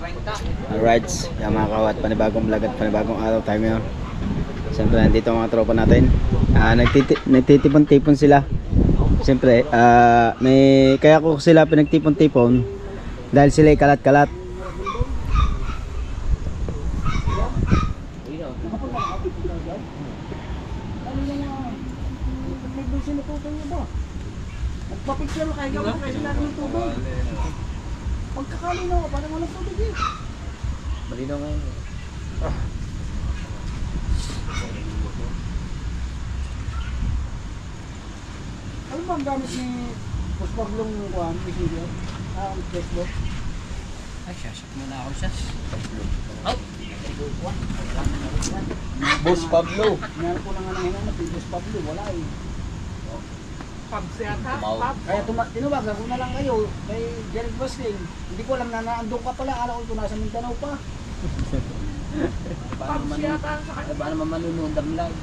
Alright, yung mga kawat, panibagong vlog at panibagong araw tayo ngayon. Siyempre nandito ang mga tropa natin. Nagtitipon-tipon sila. Siyempre, kaya ko sila pinagtipon-tipon dahil sila ay kalat-kalat. Magpapicture mo kayo mo kasi natin ng tubig. Pagkakalinaw ka, parang walang tubig eh. Malinaw ngayon. Ano ba ang gamit ni Puspaglong Juan, video? Facebook? Ay, sasyak muna ako siya. Boss Pablo. Meron po na nga nang hinanap, Boss Pablo, wala eh. Pabs yata? Kaya tinuwagan ko na lang kayo kay Jared Bosling. Hindi ko alam na naandun ka pala, akala ko nasa Mindanao pa. Pabs yata sa kanya. Ba naman manunood ang live?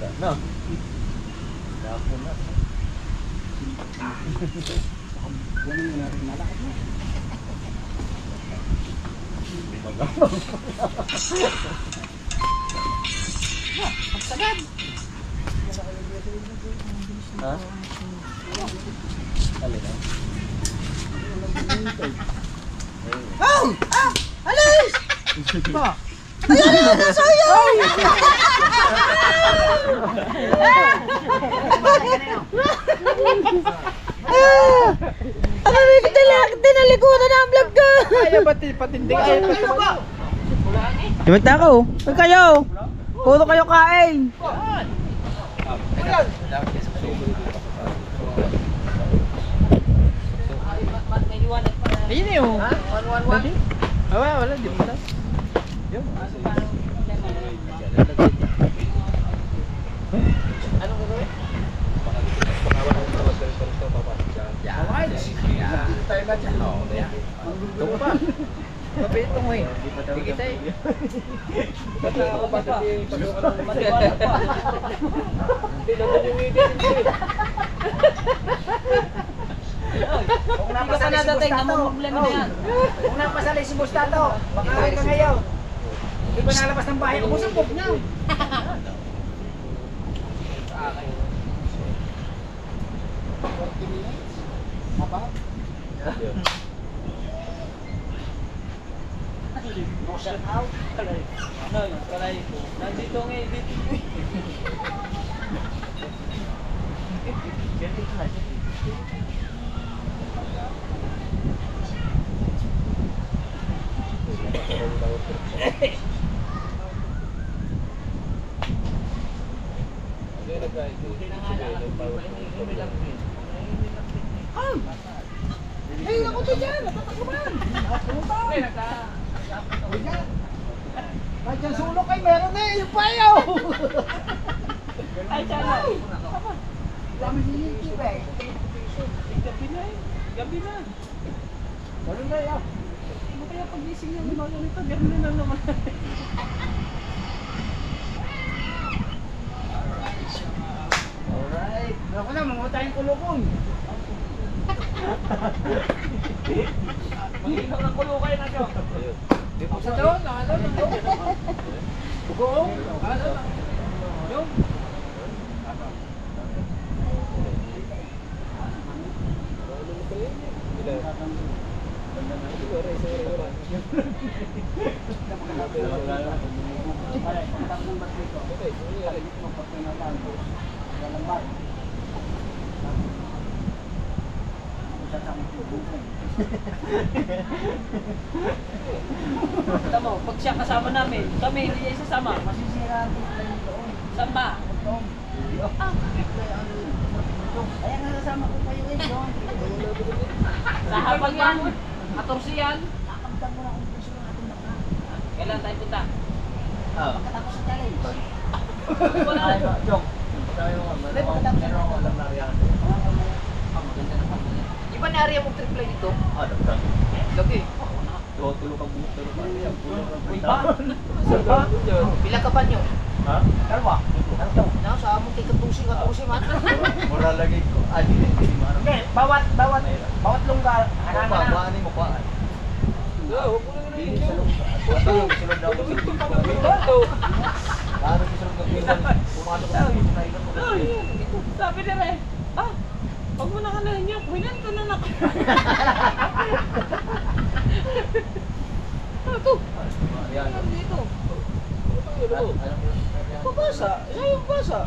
Wala na. Wala ko na. Yan yung natin malakad mo. Ang sagad! Ha? Alin na? Oh! Ah! Alis! Ba? Ayan na! Sayo! Tinalikutan na ang vlog ko! Kaya ba patindig kayo? Dimit na ako. Huwag kayo. Puro kayo kain. Ayun na yun. Wala, di ba? Anong gagawin? Ito pa. Kapito mo eh. Hindi kita eh. Bata ako pa sa maliwanag pa. Hindi naman yung ngigil. Kung napasali si Bustato, kung napasali si Bustato, baka ka ngayon. Hindi ba nalabas ng bahay? Ubus ang pop niya. No shout out. Kalay ko. Nandito ngayon dito. Hey, ako to dyan! Natatakluman! Kahit yung sulok ay meron eh! Yung payaw! Ay, sana. Dami sinitip eh! Gabi na eh. Gabi na. Meron na yan! Ano kaya pagising niya ng mga nito? Ganun na naman. Alright! Ako na, mamunta yung kulukong! Mag-inom ng kulo kayo na siya. Sa doon, nakalo na doon! Bugong! Nakalo na! Yung! Alam mo, pag siya kasama namin, kami hindi niya isasama. Masisira ang tingin doon. Saan ba? Kaya nga nasama ko kayo eh, John. Sa hapag yan. 14 yan. Nakakabtan mo na kung gusto ng ating baka. Kailan tayo punta? Pagkatapos sa challenge. Wala. Jong. Pagkatapos sa challenge. Di ba na-area mong triple dito? Dagdag. Lagi. Tulog ang buhok. Uy ba? Pila ka ba nyo? Ha? Dalawa. Tatlo. Nasa among kay katusi man. Mura lagi ko. Hindi mara. Hindi, bawat lungga, harangan na. Paano mo pa? Huwag mo na Hindi sa lungga. Ito yung sunod daw ko. Paano yung sunod na pinsan? Pumasok ko sa pinsan mo. Sabi nila eh, pag mo nakalahin niya, pinan ko na naka. Ito. Yan. Dito. Pabasa. Yan yung basa.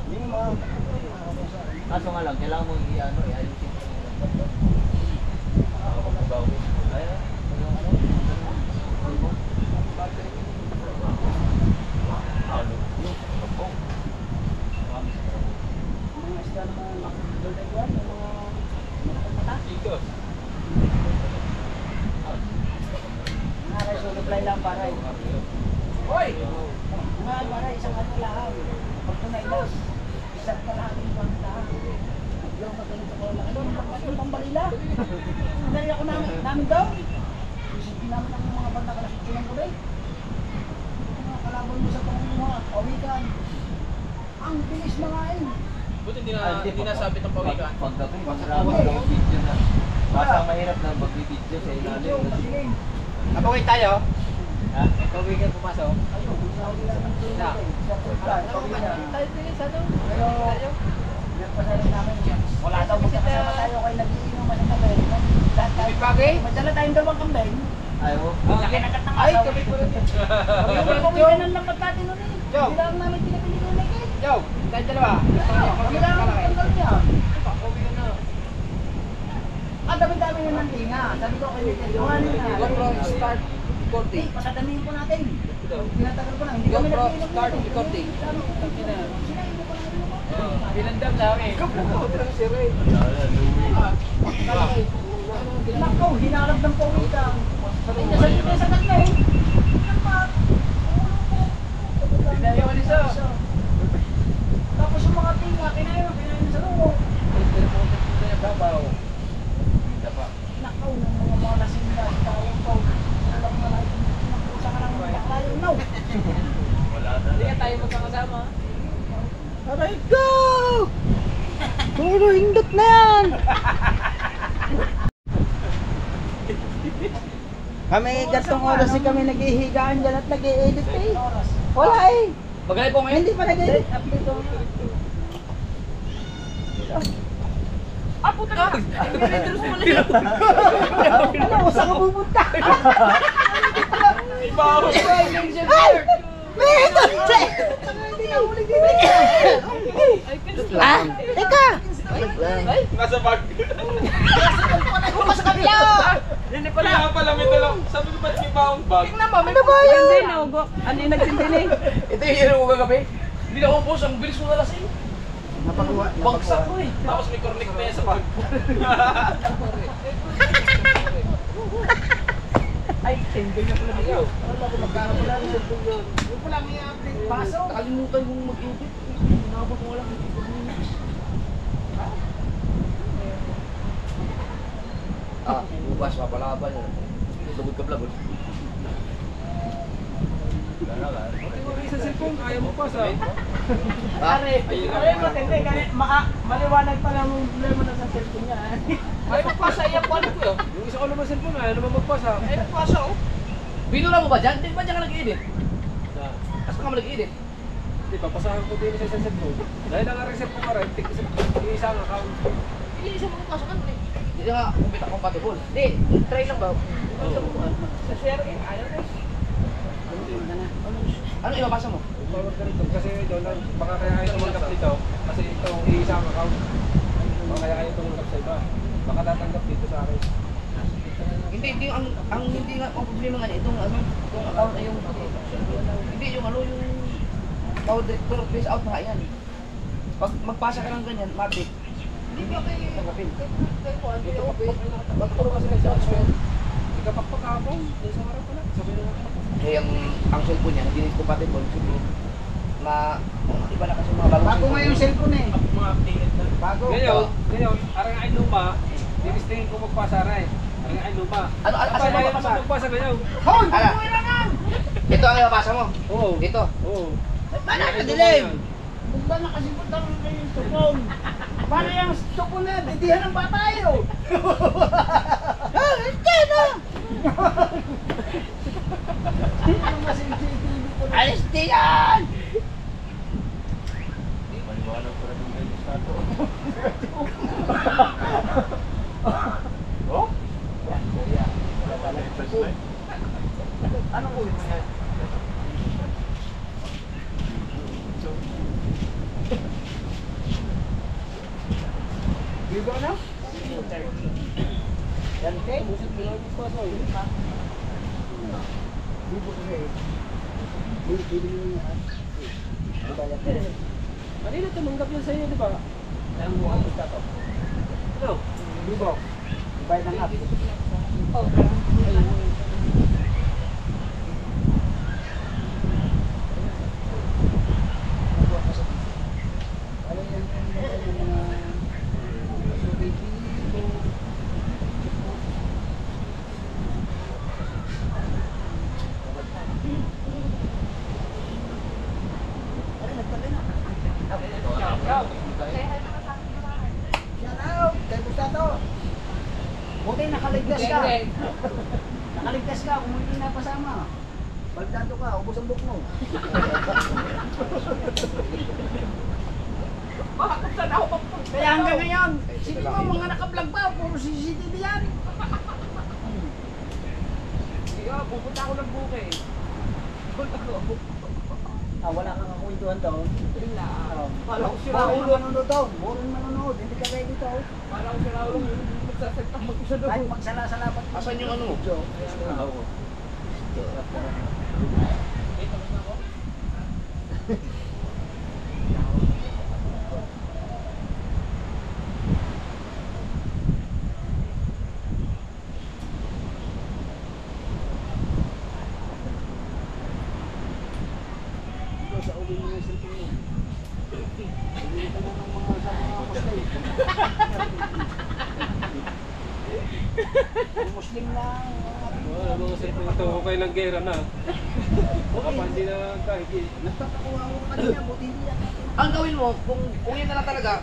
Kaso nga lang, kailangan mo i-ano, i-ayusin ko yung magbabawi. Ayan. Supply lang para Hoy! Mahal para isang ano lang. Pag ito na ilas, isang kalahating banta. Yung magaling sa kola. Ano, yung pambalila. Dali ako namin daw. Isipin namin ang mga banta ka nasip ng gabi. Mga kalaban mo sa pangunguha, pawikan. Ang bilis mga Buti hindi nasabit ang pawikan. Pagdating, masarap ang video na. Basta mahirap na mag-video sa ilalim. Video, masiling. Napawin tayo? Ha? Pawin ka pumasok? Ayun, gusto ko nila ng tulong Na. eh. Sa supply, pawikan. Tayo sa ano? Pero, nagpasalit namin yan. Wala daw magkakasama tayo kayo nag-iinuman ng kabe. Lahat tayo. Bagay? Madala tayong dalawang kambing. Ayaw mo? Laki na katang Ay, asaw. kami po rin. Kami pawikan ng lambat natin nun eh. Joe. Hindi lang namin pinapili nun eh. Joe, tayo dalawa. Kami lang ang tanggal niya. Pawin ka na. Dami-dami yun ng tinga. Sabi ko kayo, ano na. GoPro start recording. Patadamihin po natin. Tinatagal ko na. Hindi kami GoPro nag-iinom start nun eh. recording. Sabi ko, sinayin mo pa namin naman. Binandam namin. GoPro si Ray. Nakaw, hinarap ng pawikan. Sabi niya, sabi niya sa kanya eh. Dinayaw ni Sa. Tapos yung mga tinga, kinain sa loob. Nakaw ng mga lasing na. Tawag ko. Alam mo na, nakusa ka ng tayo. No. Hindi nga tayo magkakasama. Aray ko! Puro hindot na yan! Kami gatong oras eh kami naghihigaan dyan at nag-i-edit eh. Wala eh. Bagay po ngayon. Hindi pa nag-edit. Update ko. Ah, puta ka! Interest mo lang yun. Ano, saan ka pupunta? Ibaw! Ay! May hindot! Hindi na huli dito. Ah, teka! Ay! Nasa bag. Ako sa kabila! Hindi pala. Kaya pala may dalang. Sabi ko ba't may baong bag? Tingnan mo, may Ano ba yun? Hindi, naugo. Ano yung nagsindi Ito yung hero ko kagabi. Hindi na ako boss, ang bilis mo nalasing. Napakuha. Bagsak ko eh. Tapos may connect na yan sa bag. Ay, hindi na pala niyo. Wala ko magkakabala rin sa yun. Yung ko lang i-update. Paso. Nakalimutan kong mag-edit. Nakapag mo lang. Bukas mapalaban yun. Lubod ka blabod. Sa cellphone, ayaw mo pa sa... Pare, ayun matindi. Maliwanag pa lang yung problema na sa cellphone niya. Ayaw mo pa sa iya ko yun. Yung isa ko naman cellphone, ayaw naman magpasa. Ayaw magpasa oh. Binula mo ba dyan? Di ba dyan ka nag-edit? Asa ka mo nag-edit? Hindi, papasahan ko din sa cellphone. Dahil nang-reset ko ka rin, isa ang account. Hindi, isa mo magpasa ka nun eh. Hindi nga, kumpita compatible. Hindi, try lang ba? Sa share in, ayaw na. Ano ibabasa mo? Tawag ka rito kasi doon lang, baka kaya ayaw tumanggap dito kasi itong iisang account. Baka kaya ayaw tumanggap sa iba. Baka tatanggap dito sa akin. Hindi ang hindi nga ang problema nga itong account ay yung hindi yung power director face out na yan. Pag magpasa ka ng ganyan, matik. Hindi ba kayo tanggapin? Pagturo kasi ng software, ikapakpak kapong, doon sa harap pala. Sabi na nga. Eh ang cellphone niya, hindi nito compatible siguro. Iba na kasi mga bagong Bago nga yung cellphone eh. Mga updated na. Bago. Ngayon, arangain lupa, dinistingin ko magpasa na eh. Arangain lupa. Ano Asa asa ba mo yung kapasa? magpasa ngayon? Hoy! Ala. Bago ilangan! Ito ang ibabasa mo. Oo. Dito. Oo. Mana kadilim! Bugla na kasi putang yung tupon. Paano yung tupon na didihan ng bata yun? Hindi na! Alis din yan! Maliwanag ko rin yung kayo stato. Oh? Anong ulit mo yan? Bigo na? Yan kay? Bigo na eh. Kanina tumanggap yan sa'yo, di ba? Ang mukhang gusto to. Ano? Bigo. Bayad ng app. Buti nakaligtas ka. Nakaligtas ka kung hindi napasama. Bagdado ka, ubos ang book mo. Bakit saan ako papunta? Kaya hanggang ngayon, sige mo, mga naka-vlog pa, puro CCTV yan. Sige, pupunta ako ng bukid. Wala kang kakwentuhan daw. Wala. Kala ko si Bawal Raulo. manonood daw. Boring manonood. Hindi ka ready daw. Kala ko si Raulo. Magsasagtang mag-isa doon. Kahit magsala-sala pa. Asan yung ano? Ito, sa uli mo yung cellphone mo. Hindi ka na ng mga sa mga Muslim. Yung Muslim lang. Wala mga cellphone ito, okay lang gera na. Baka pa hindi na kahit Nagtatakuha ako kanina, buti hindi yan. Ang gawin mo, kung yun na lang talaga,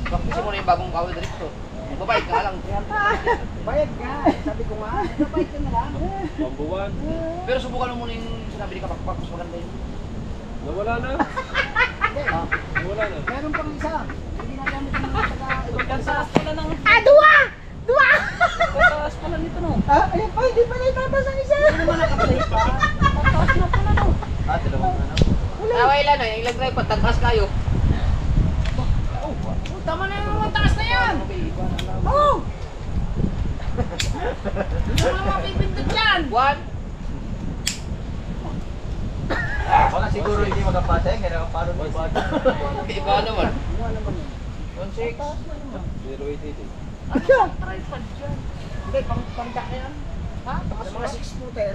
practice mo na yung bagong kawal dito. Babayad ka lang. Bayad ka. Sabi ko nga, bayad ka na lang. pambuwan. Pero subukan mo muna yung sinabi ni Kapakpak, mas maganda yun. Nawala na. Hindi. Nawala na. Meron pang isa. Hindi na gamit yung mga taga-ibang bansa. pala ng... Taas pala nito no. Ayun pa, hindi pa na itabas ang isa. Hindi naman nakaplay pa. Taas na pala no. Dalawang ano? Away lang no, yung ilang drive patagkas kayo. Tama na yung mga taas na yan. Oo. Hindi naman mapipindot yan. One. Baka siguro hindi magpasa yan, kaya nakaparo ng bata. Iba naman. Ano naman yun? 1.6. 088. Tripod dyan. Hindi, pang-dak yan. Ha? Sa mga 6-footer.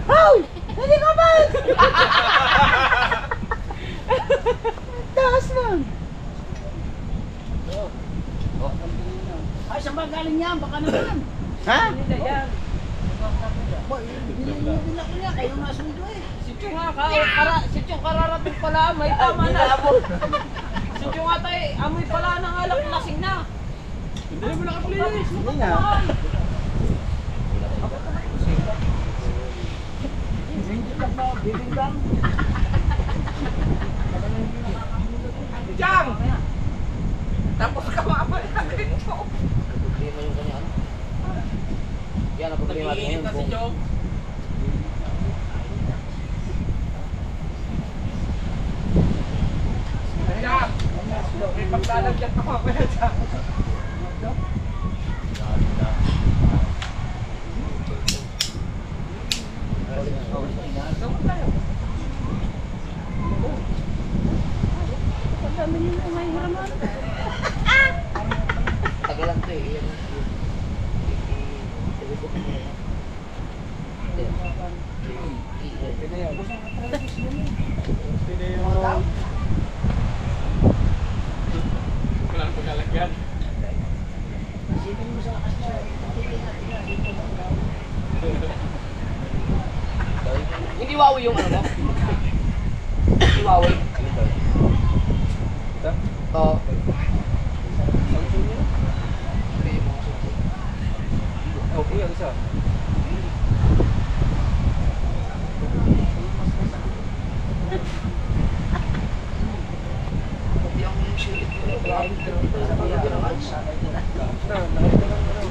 Hoy! Hindi ka ba? Taas lang. Ay, saan ba galing yan? Baka naman. Ha? Hindi yan. Boy, binila ko niya. Kayo nasundo eh. Si Chong kararating pala, may tama na. Si Chong ata amoy pala ng alak, lasing na. Hindi mo nakaplinis. Hindi nga. Bibing lang. Chang! Tapos ka mamaya dito. Problema yung kanya ano? Yan ang problema natin Nag-iinit na si ngayon. Chong. Chang! May paglalagyan ka mamaya, Chang. Gawin tayo. Tagalan to eh. Yan. Ilibok mo na. Wala nang paglalagyan. Isipin mo sa kasya. Tingin natin yan. Dito lang. Huawei. Ito? Oo. Samsung yun? Okay, ang isa. Yung silit ko. Ito sa pagkakita ng ads. Na, nakita lang ano.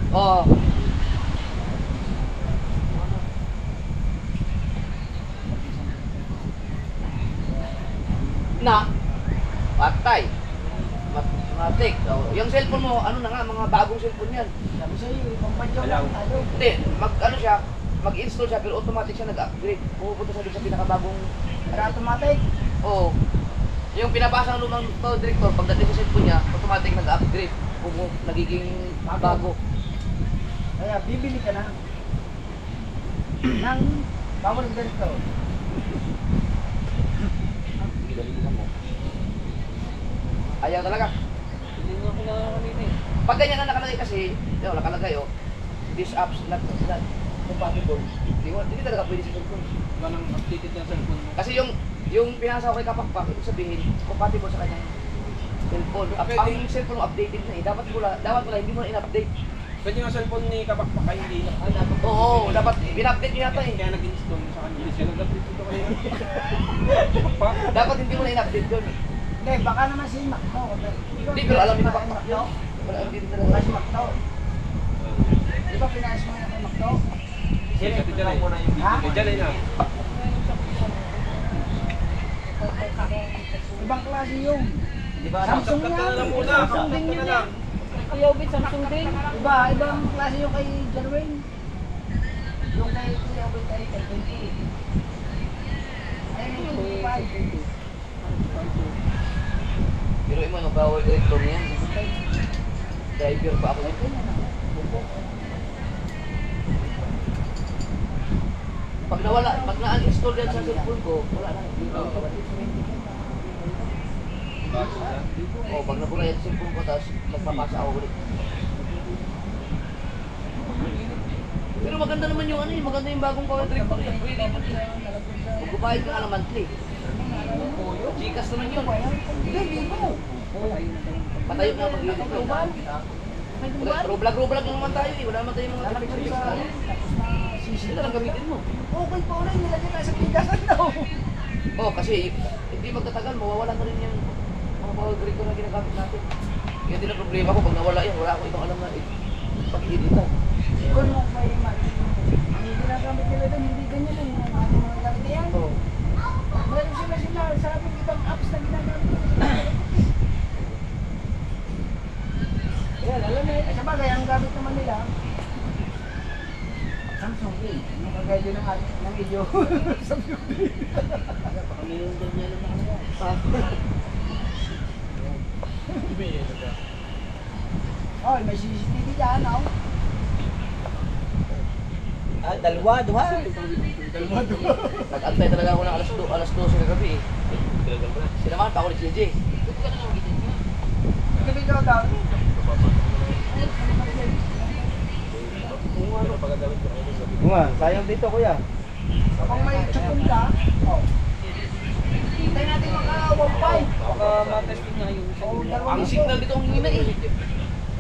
Oo. Na patay. Matik. Oh, yung cellphone mo, ano na nga, mga bagong cellphone yan. Sabi sa'yo, ibang badyaw lang tayo. Hindi, ano siya, mag-install siya pero automatic siya nag-upgrade. Pupunta siya doon sa pinakabagong Automatic. Oo. Yung pinapasa ng lumang director, pagdating sa cellphone niya, automatic nag-upgrade. Kung nagiging bago. Kaya bibili ka na ng bawal ganito. Ayaw talaga. Hindi nga ako kanina eh. Pag ganyan na nakalagay kasi, yun, nakalagay oh, these apps not compatible. Hindi talaga pwede sa cellphone. Iba nang updated yung cellphone mo. Kasi yung pinasa ko kay Kapakpak, ibig sabihin, compatible sa kanyang cellphone. Ang cellphone mo updated na eh. Dapat pala hindi mo na in-update. Pwede yung cellphone ni Kapakpak ay hindi na. Oo, dapat in-update nyo yata eh. Kaya nag-install sa kanya. Hindi siya nag-update ito kayo. Kapakpak. Dapat hindi mo na in-update yun. Hindi, baka naman si Macdo. Hindi, pero alam ni Kapakpak yun. Wala ang dito Baka talaga. si Macdo. Di ba pinayos mo na kay Macdo? Sige, sa titira mo na yung Ha? video. Diyan na. Ibang klase yung. Di ba? Samsung Kapkat ka na lang yan. muna. Kapkat ka na lang. Kuyobit, Samsung din. Iba, ibang klase yung kay Jarwin. Yung kay Kuyobit ay kay 28. Ayun yung 25. Pero mo, mag-power director niyan. Driver pa ako nito. Pag nawala, pag na-uninstall yan sa cellphone ko, wala na. Oh, pag nabura yan sa cellphone ko, tapos magpapasa ako ulit. Pero maganda naman yung ano eh, maganda yung bagong power director eh. Pwede mo din. Magbabayad ka nga ng monthly. Gcash naman yun. Hindi, dito. Patayo na mag-edit ko. Roblag lang naman tayo eh. Wala naman tayong mga Lalagyan traffic sa sa Ito lang gamitin mo. okay po ulit, nilagyan tayo sa bigasan daw. Oh, kasi hindi magtatagal, mawawala na rin yung mga power director na ginagamit natin. Yan din ang problema ko, pag nawala yan, wala akong ibang alam na pag-editan. Kung mo may ang ginagamit nila doon, hindi ganyan lang yung ating mga gamit yan. Oh. Meron sila sabi ibang apps na ginagamit nila. Yan, alam mo yun. Sa bagay, ang gamit naman nila, Samsung din. Yung kagaya din ng video. Samsung din. Baka mayroon din niya lang ako. Oh, may CCTV dyan, oh. Ah, dalawa, duha. Nag-antay talaga ako ng alas 12 kagabi eh. Sinamahan pa ako ni JJ. Gabi ka gamit. Bunga, sayang dito kuya. Kung may chupon ka, oh. Hintay natin maka-1.5. Baka matesting na yung Oh, Ang signal dito ang hina eh.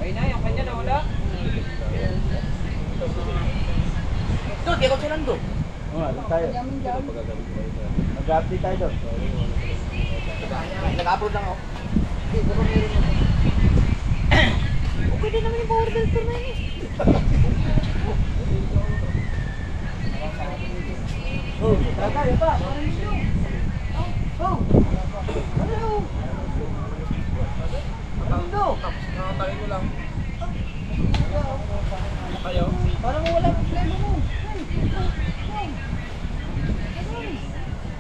Ay na, yung kanya na wala. Doon, kaya ko siya nandun. Bunga, doon tayo. Yamin dyan. Mag-update tayo doon. Nag-upload lang ako. Hindi, pero meron na. Okay din naman yung power filter na yun eh. Oh, tayo pa. Parang issue. Oh. Ano? Ano? Nakatarin mo lang. Kayo? Parang wala problema mo.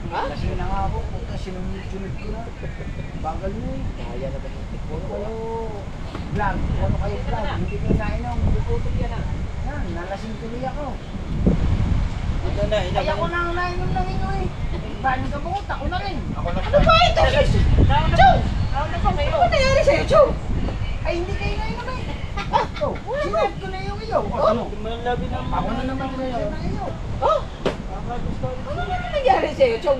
Ha? Kasi na nga ako, puta sinunod ko na. Bagal mo eh. Kaya na ba yung tikbo? Kayo, Vlog, ano kayo vlog? Hindi ko nainom. Puputol yan ah. Yan, nalasing tuloy ako. Ito na, Ay ako nang nainom ng inyo eh. Paano ka bungot? Ako na rin. Ako na Ano ba ito? Chow! Nauna pa kayo. Ano nangyari sa'yo, Chow? Ay hindi kayo nainom eh. Oh, sinab ko na yung iyo. Ano? Malabi na Ako na naman sa'yo. Oh! Ano ba nangyari sa'yo, Chow?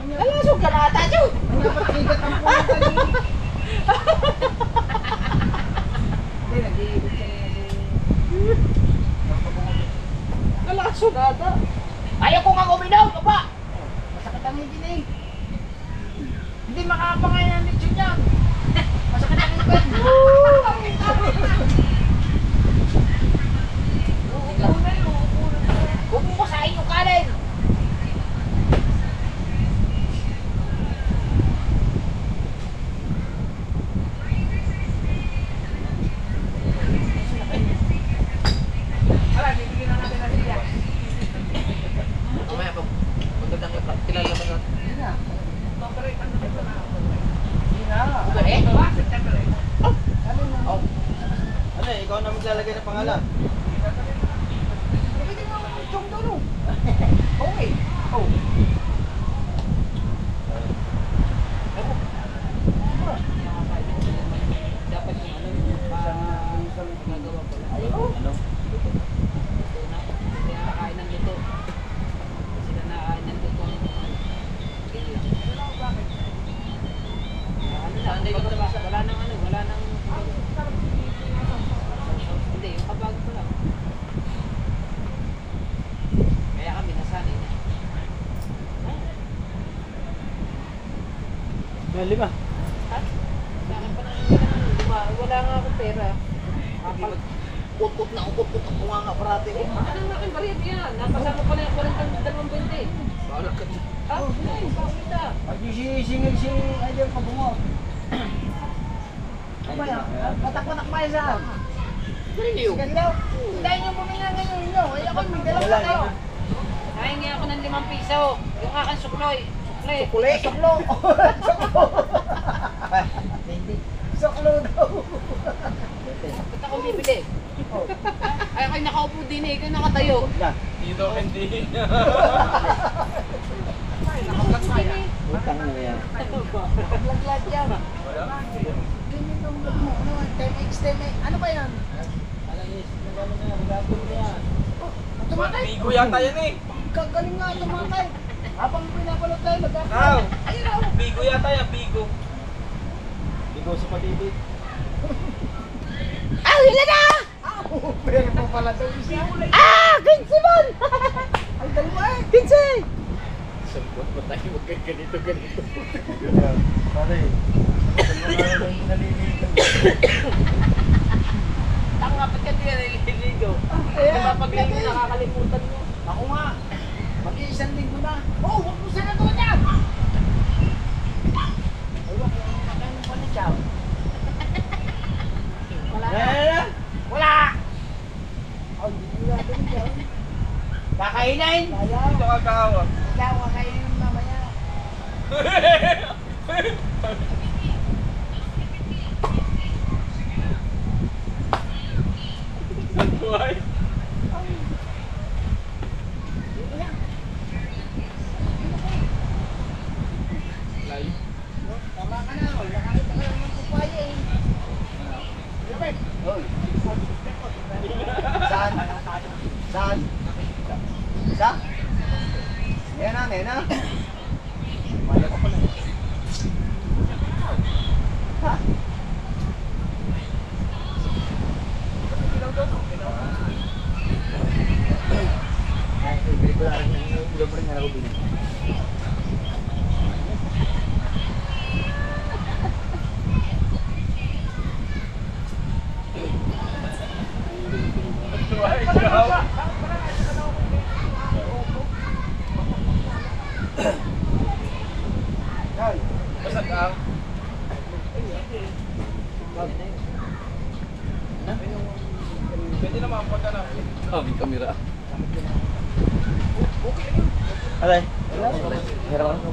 Nalasog ka na ata, Chow! Dapat kigat ang pumunta niyo. Hindi, nag-iibig siya niya si... Nalasog ka ata. Ayaw ko nga uminom, papa! Masakit ang ngipin eh. Hindi makakapangayan ang lechon niya. Masakit ang ngipin. Huwag mo sa inyo kanin! Wala, bibigyan na natin ng siya. Mamaya pag magandang kilala naman natin. Hindi na. Bukan eh? Sabi mo. Ano eh, ikaw na maglalagay ng pangalan. Pwede mo naman yung dulo. Okay. Oh. Dapat yung ano, ginagawa ko lang. Ano? Hindi nakakain ng luto. Sila nakakain ng luto. Hindi ko wala nang ano, wala nang hindi, yung kabag ko lang. Kaya kami nasanay na. May 5. Ha? Sa akin pa nang wala nga akong pera. Ukot na ukot ang bunga nga parati. Ano na aking bariyad yan? Napasama pa na yung 42 Bahala ka dyan. Ah, hindi, pakita. Pag yung singil si Idol Kabungot. Ano ba yan? Patak-patak ba yan saan? Baliw. Ganda. Dahil nyo bumili ng ganyan nyo. Ay ako may dalawa na kayo. Nahingi ako ng 5 piso. Yung aking sukloy. Sukli. Kulay. Soklo. Soklo. Hindi. Soklo daw. Ba't ako bibili? Ay, ako'y nakaupo din eh. Ikaw nakatayo. Dito hindi. Utang na yan. Laglag yan. Ganyan yung look mo. Ano, 10x, 10x. Ano ba yan? Tumakay. Bigo yata yan eh. Kagaling nga tumakay. Habang pinapalot tayo, nagkakaroon. Aw! Ayun na. Bigo yata yan, bigo. Ikaw sa patibig. Ah, hila na! Pero mo pala daw isa. Ah, 15 man! Ay, dalawa eh. 15! Sampot pa tayo magkaganito. Pare, naliligaw. Tanga, ba't ka di na nililigaw? Ayan. Diba pag linggo nakakalimutan mo? Ako nga. Mag-iisang linggo na. Oh, huwag mo sila doon yan. Ay, wag mo kakainin pa ni Chow. Wala na. Wala! Oh, hindi mo natin yan. Kakainin! Kaya, Ito ka kawa. ikaw kakainin mamaya. Buhay. Layo. Tama ka na. Nakakita ka lang ng kupaya eh. Lapit. Hoy. Saan? Saan? Sa? Ayan na, ayan na. Maya ka pala. Ha? Ay, bili ko lang ng ulam rin na ako bili. Buhay, ikaw. Basta ka. Pwede naman pag ano. May kamera. Alay. Hirap ako.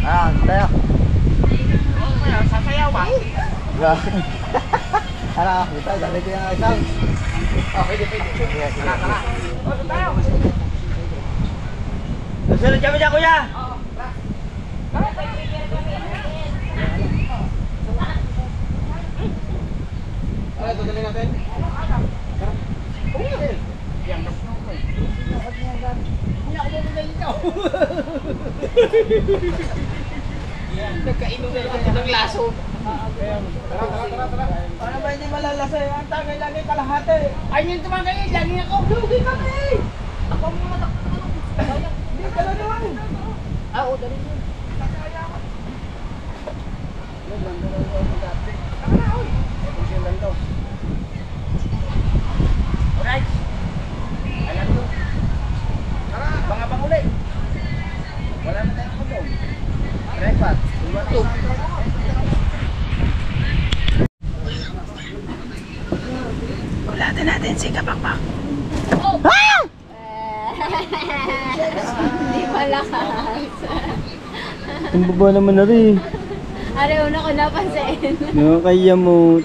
Ah, tayo. Sasayaw ba? Ano, ito, dali ko yung isang. Pwede. Tara. Tayo. Susunod kami dyan, kuya. Ano, tutuloy natin? Nagkainom na naman ng laso. Paano ba hindi malalasa? Ang tagay lagi kalahati. Ay, yung tumagay, lagi ako. Lugi kami! Ako muna takbo. Hindi ka na naman. Oo, dali mo. Alright. Alam mo. Bangabang ulit. Wala na tayong kondom. Repat. Ito. Ulatin natin si Kapakpak. Hindi malakas. Ang baba naman na rin. Are, una ko napansin. Nakakaya mo.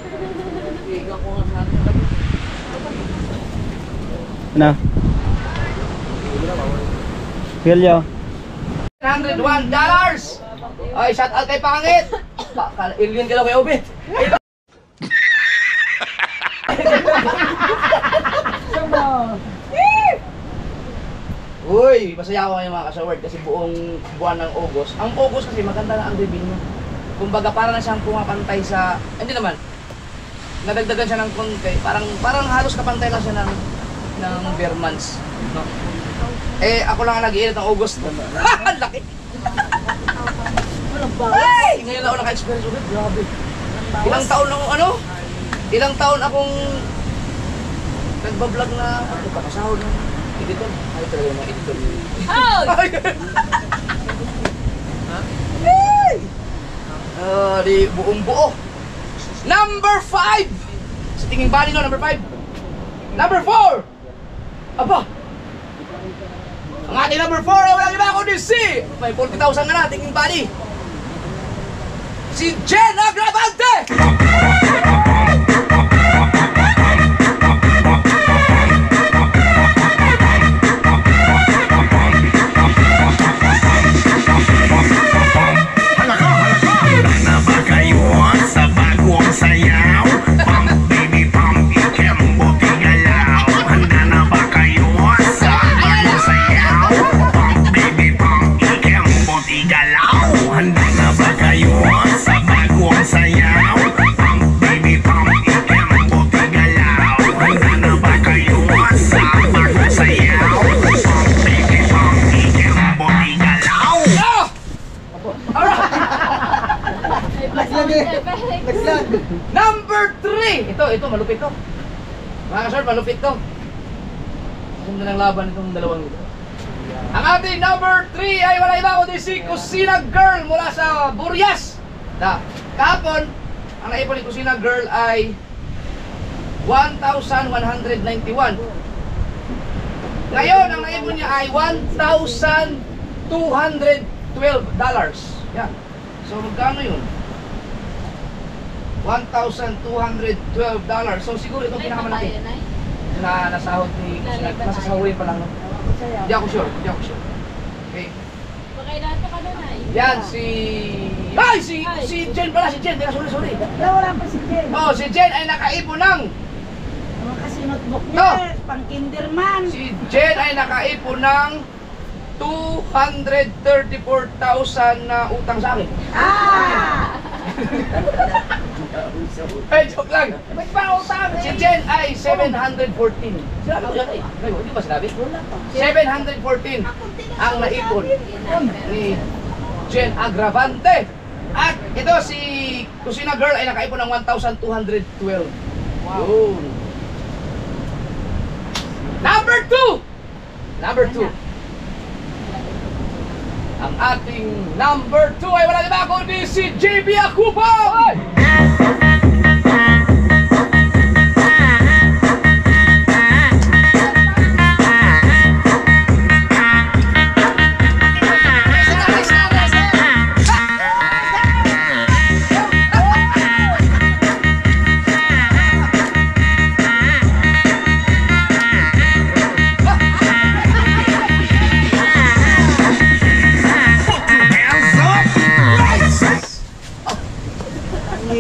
Ano? Pilyo. $101! Ay, shout out kay Pangit! Alien ka lang kay Obit! Uy, masaya ako ngayon mga kasaward kasi buong buwan ng August. Ang August kasi maganda na ang revenue. Kumbaga para na siyang pumapantay sa... Hindi naman. Nadagdagan siya ng konti. Parang halos kapantay lang siya ng bare months. No? Eh, ako lang ang nag-iinit ng August. Ang laki! Ay! Ngayon lang ako naka-experience ulit. Grabe. Ilang taon akong nagbablog na, kasahod ng editor. Ay, talaga yung mga editor. Di buong buo. Number 5! Sa tingin bali no, number 5. Number 4! Aba! Ang ating number 4 ay walang iba kundi si... May 40,000 nga na, tingin bali. Si Jen Agravante! Number 3! Ito, malupit to. Mga kasort, malupit to. Ganda ng laban itong dalawang ito. Ang ating number 3 ay wala iba kundi si Kusina Girl mula sa Burias. Kahapon, ang naipon ni Kusina Girl ay 1,191. Ngayon, ang naipon niya ay $1,212. Yan. So, magkano yun? $1,212. So siguro itong pinakamalaki na nasahod ni nasasahurin pa lang. Hindi ako sure. Okay. Baka ilato ka doon ay. Yan si Jen pala, si Jen. Teka, sorry. Wala pa si Jen. Oh, si Jen ay nakaipon ng Kasi notebook niya, pang kinderman. Si Jen ay nakaipon ng 234,000 na utang sa akin. Ay, joke lang. Ba't pa utang Si Jen ay 714. Sinabi ko yan eh. Hindi ba sinabi? 714 ang naipon ni Jen Agravante. At ito si Kusina Girl ay nakaipon ng 1,212. Wow. Number 2. Ang ating number 2 ay wala iba kundi si JB Akupang!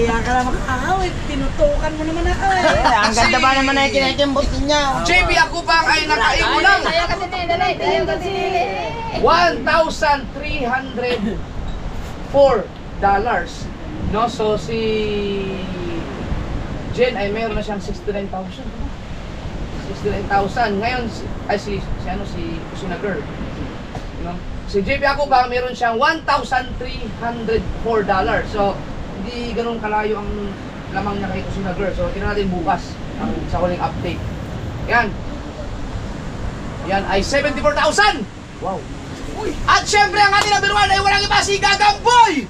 Nahiya ka na makakawit. Tinutukan mo naman ako eh. Ang ganda ba naman na yung kinakimbot niya? JB Akupang ay nakaipon ng Tayo kasi nila, tayo kasi nila. $1,304. No, so si Jen ay meron na siyang 69,000. 69,000. Ngayon ay si Kusina Girl. No? Si JB Akupang meron siyang $1,304. So hindi ganun kalayo ang lamang niya kay Kusina Girl. So tingnan natin bukas ang sa huling update. Yan. Yan ay 74,000. Wow. At syempre ang ating number 1 ay walang iba si Gagamboy!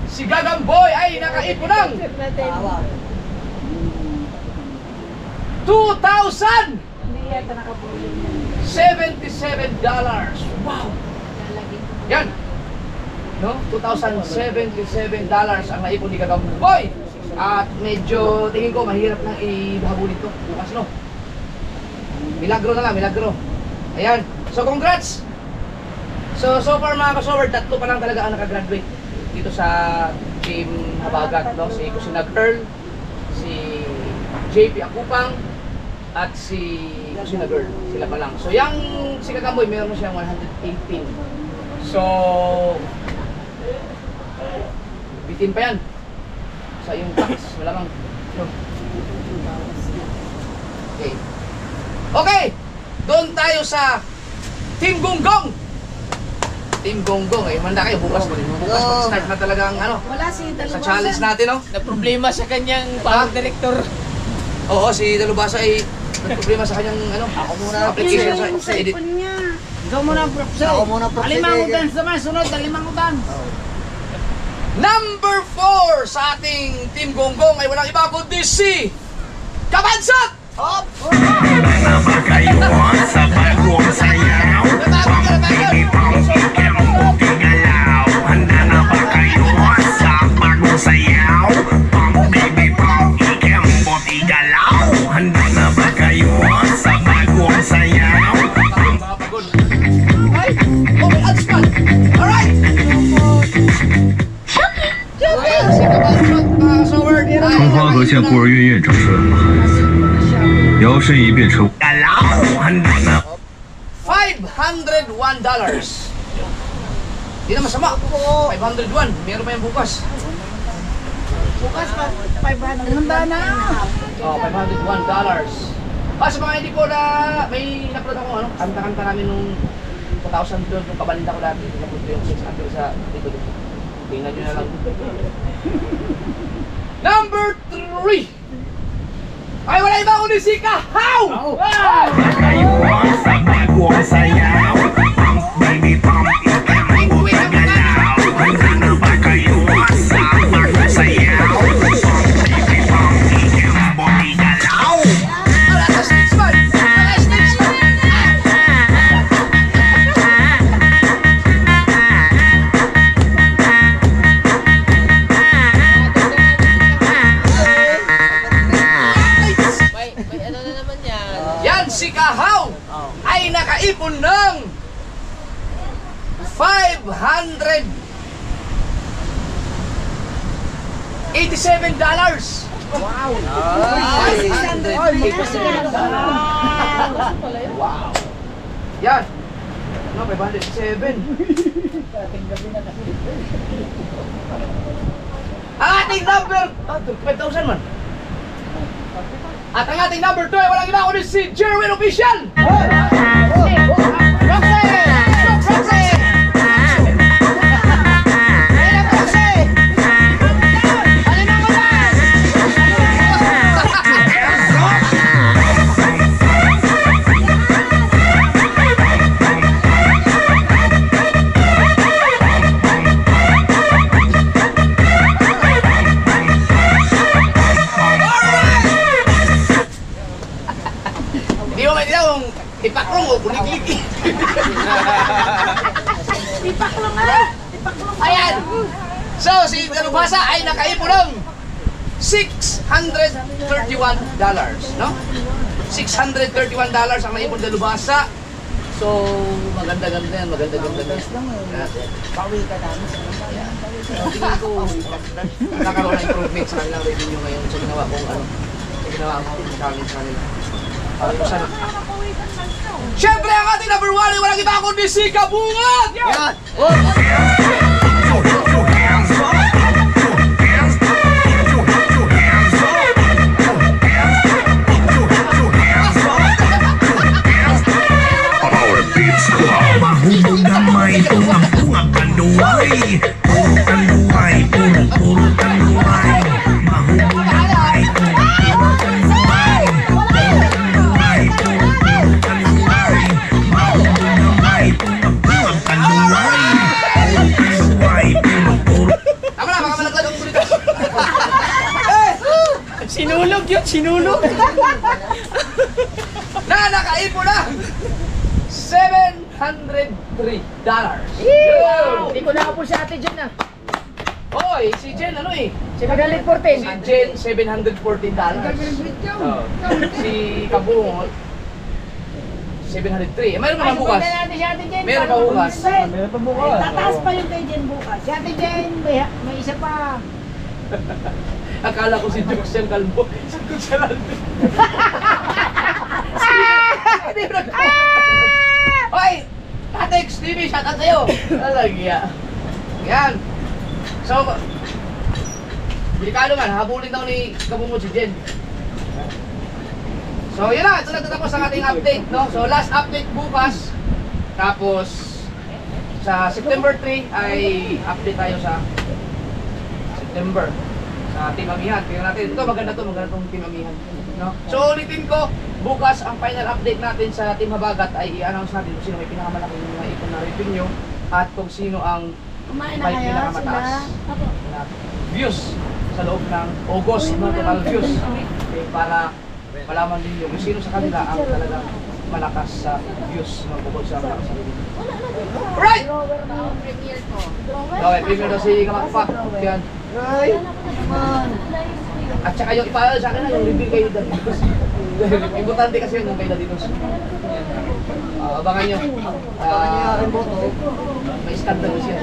Si Gagamboy ay nakaipon ng $2,077. Wow! Yan! No? $2,077 ang naipon ni Gagamboy. At medyo tingin ko mahirap nang ihabulin to bukas, no? Milagro na lang, milagro. Ayan. So congrats! So far mga kasower, 3 pa lang talaga ang nakagraduate dito sa Team Habagat, no? Si Kusina Girl, si JP Akupang, at si Kusina Girl. Sila pa lang. So yung si Gagamboy, meron siyang 118. So bitin pa yan sa yung tax, malamang. No? Okay. Okay! Doon tayo sa Team Gonggong! Team Gonggong, eh, manda kayo bukas mag-start na talaga ang ano, Wala si sa Dalubasa. challenge natin, no? Na problema sa kanyang pang-director. Oo, si Dalubasa ay nagproblema sa kanyang ano, application sa edit. Niya. Ikaw muna ang proxy. Ako muna proxy. Alimangutan sa mga sunod, alimangutan. Number 4 sa ating Team Gonggong ay walang iba kundi si Kabansat! Hop! Na ba kayo sa bagong sayaw? Pang-ikempot igalaw. Handa na ba kayo sa bagong sayaw? Pang-baby pang-ikempot igalaw. Handa na ba kayo sa bagong sayaw? Ay! Oh, may ads pa! Alright! Si Kabansat, mga kasower, ay 春花和现孤儿院院长顺了，摇身一变成$501. Hindi na masama. 501. Meron pa yung bukas. Bukas pa, 500. Handa na. Oh, $501. Sa mga hindi ko na may na-upload ako ano, kanta-kanta namin nung 2012 nung kabalinda ko dati. Napload ko yung 600 sa dito. Tingnan nyo na lang. Number 3 ay wala iba kundi si Kahaw! kayo sa bagong sayaw. Pang-baby pang-ikempot igalaw. Handa na ba kayo sa bagong sayaw? Pang-baby pang-ikempot igalaw. Alas next man! Alas next man! May ano na naman yan. Yan si Kahaw ay nakaipon ng $587. Wow! Wow! Yan! Ano, 587. Ang ating number 5,000 man. At ang ating number 2 ay walang iba kundi si Jerwin Official! Alright! So, si Dalubhasa ay nakaipon ng $631, no? $631 ang naipon Dalubhasa. So, maganda-ganda yan, maganda-ganda yan. Pawi ka namin sa Yeah. So, tingin ko, nagkakaroon ng improvement sa kanilang revenue ngayon sa ginawa kong challenge sa kanila. Sana. Siyempre, ang ating number 1 ay walang iba kundi si Kabungat! Yan! Mahubog gamay, tungang-tungang kanduay. Puro kanduay, puro kanduay. Mahubog gamay, tungang-tungang kanduay. Puro kanduay, puro kanduay. Mahubog gamay, tungang-tungang kanduay. Puro kanduay, puro. Tama na, baka malaglag ang ulit. Sinulog yun, sinulog. Na nakaipon na $703. Hindi ko nakapul si ate Jen ah. Oy, si Jen ano eh? Si 714. Jen $714. Oh. Si Kabungot 703. Mayroon naman bukas. natin si ate Jen. Meron pa bukas. Meron pa bukas. Tataas pa yung kay Jen bukas. Si ate Jen, may isa pa. Akala ko si Joxian Calvo. Sagot siya lang. Hoy! Tatex TV, shout out sa'yo! Talagya. Yan. So, delikado man, habulin daw ni Kabungot si Jen. So, yun na. Ito na tatapos ang ating update, no? So, last update bukas. Tapos, sa September 3 ay update tayo sa September. Sa Team Amihan. Tingnan natin. Ito, maganda itong Team Amihan. No? So, ulitin ko, bukas ang final update natin sa Team Habagat ay i-announce natin kung sino may pinakamalaking mga ipon na revenue at kung sino ang Kumain na may kayo pinakamataas sila. na views sa loob ng August na total views. Okay, para malaman ninyo kung sino sa kanila ang talagang malakas sa views na bukod sa malakas sa revenue. Alright! Premiere ko. Okay, premier na si Kamakpak. Yan. At saka yung ipaalala sa akin na yung reveal kayo dito. Importante kasi yung kayo dito. Abangan nyo. May scandal siya.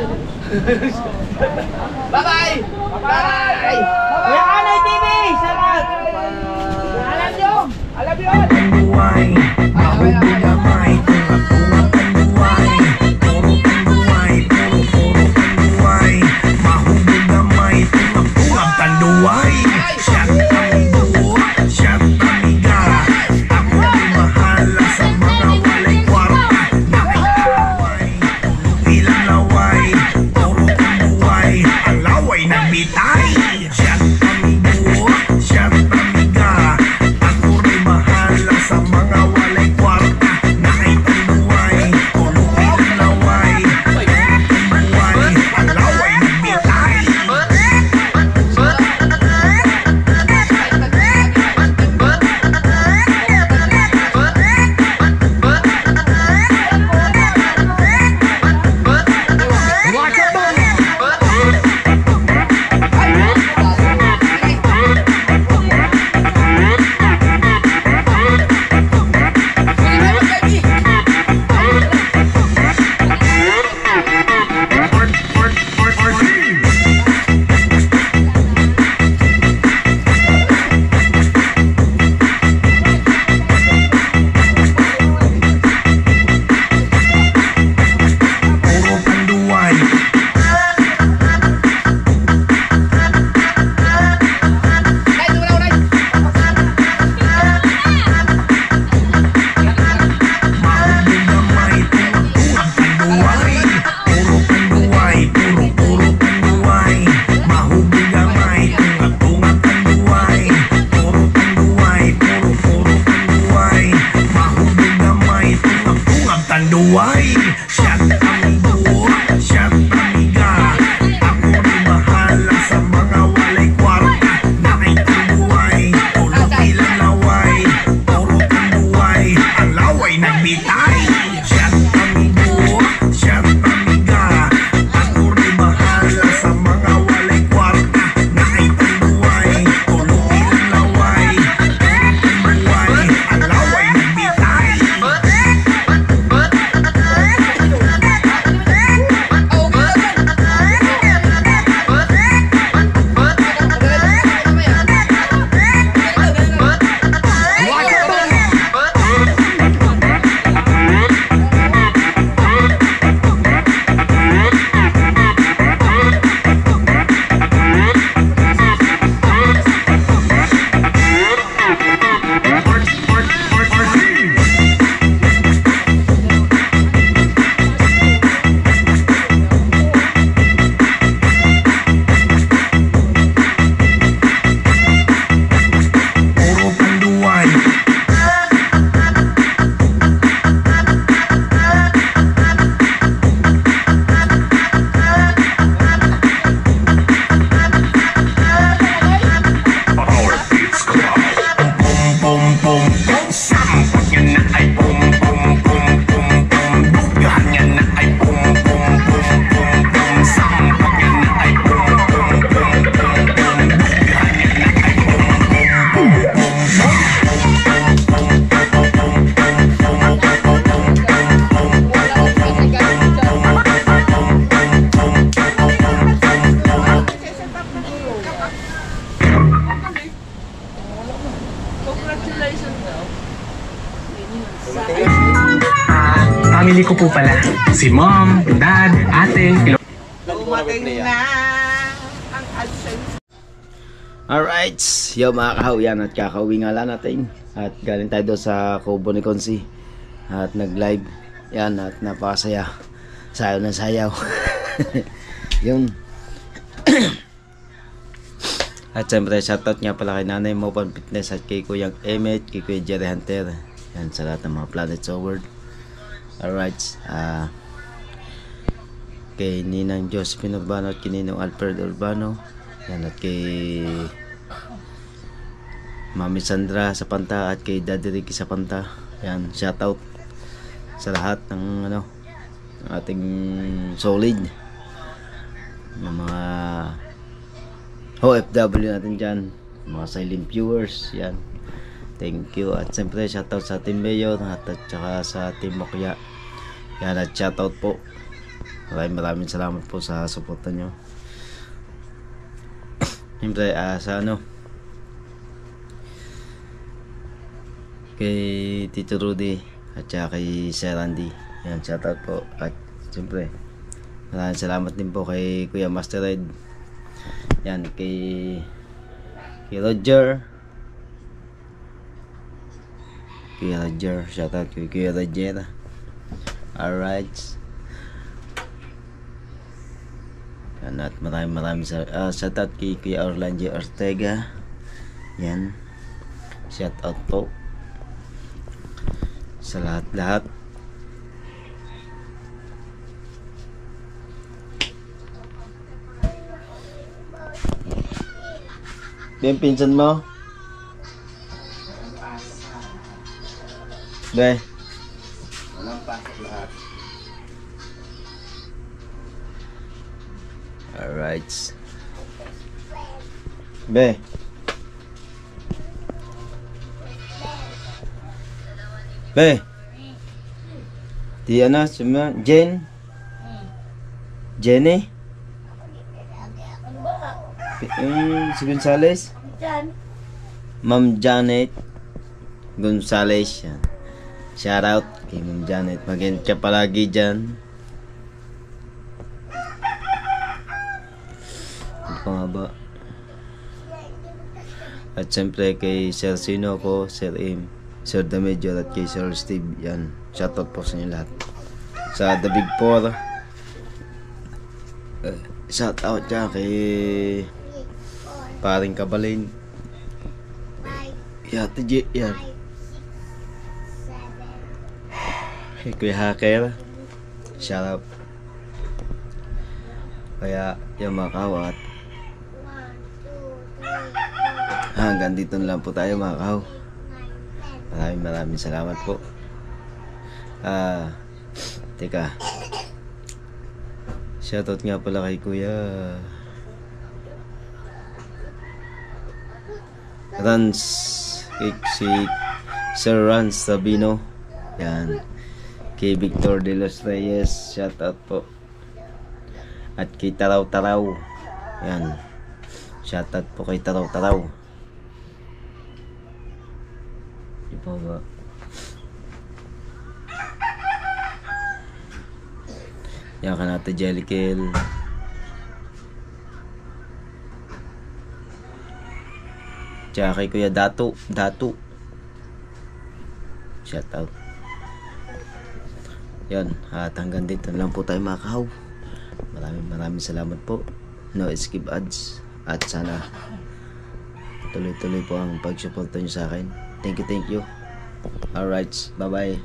Bye-bye! Bye-bye! Kuya Anay TV, salamat. Alam nyo. Alam nyo. Kanduay, mahubog gamay, tungang-tungang kanduay. Puro kanduay, puro kanduay. Mahubog gamay, tungang-tungang kanduay. Siyat ang buo, siyat ang iga. Ako ay mahala sa mga walay kwarta. Nakikinuway, ilang laway. Puro kanduay, ang laway nagbitay. Siyat ang buo, siyat ang iga. Ako rin mahala sa mga walay kwarta. Nakikinuway, puro ilang laway. Puro kanduay, ang laway nagbitay. family ko po pala. Si mom, dad, ate, Alright, yo mga kahaw, yan at kakauwi nga lang natin. At galing tayo doon sa Kubo ni Consi. At nag-live. Yan, at napakasaya. Sayaw na sayaw. Yung at siyempre shoutout nga pala kay Nanay Mopan Fitness at kay Kuyang Emmet, kay Kuya Jerry Hunter. Yan sa lahat ng mga planets over. Alright, kay Ninang Josephine Urbano at kay Ninong Alfred Urbano. Yan at kay Mami Sandra sa Panta at kay Daddy Ricky sa Panta. Yan, shoutout sa lahat ng ano, ating solid ng mga OFW natin dyan, mga silent viewers. Yan, thank you. At siyempre shoutout sa Team Mayor at saka sa Team Mokya. Yan, at shoutout po, maraming salamat po sa suporta nyo. Siyempre sa ano, kay Tito Rudy at saka kay Sir Randy. Yan, shoutout po. At siyempre maraming salamat din po kay Kuya Master Red. Yan, kay Roger. Kuya Roger, shoutout kay Kuya Roger. Alright. Yan, at maraming shoutout kay Kuya Orlando Ortega. Yan, shoutout po sa lahat. Yung pinsan mo? Be? Walang pasok lahat. Alright. Be? Be? Di ano? Sima? Jen? Jenny? Yung si Gonzales? Ma'am Janet Gonzales. Yan. Shout out kay Ma'am Janet. Mag-end ka palagi dyan. Ano pa nga ba? At siyempre kay Sir Sino ko, Sir Im, Sir The Major at kay Sir Steve. Yan. Shout out po sa inyo lahat. Sa The Big Four, shout out dyan kay Paring Kabalin. Yate J. Yan. Hey, Kuya Hacker. Shout out. Kaya yung mga kawat. Hanggang dito na lang po tayo mga kaw. Maraming salamat po. Teka. Shoutout nga pala kay Kuya Rans, si Sir Rans Sabino. Yan. Kay Victor de los Reyes, shoutout po. At kay Taraw Taraw. Yan. Shoutout po kay Taraw Taraw. Di ba ba? Yan ka natin Jellicle. Tsaka kay Kuya Datu. Shout out. Yan, at hanggang dito lang po tayo mga kahaw. Maraming salamat po. No skip ads. At sana tuloy-tuloy po ang pag-suporta nyo sa akin. Thank you. Alright, bye bye.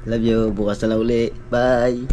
Love you. Bukas na lang uli. Bye.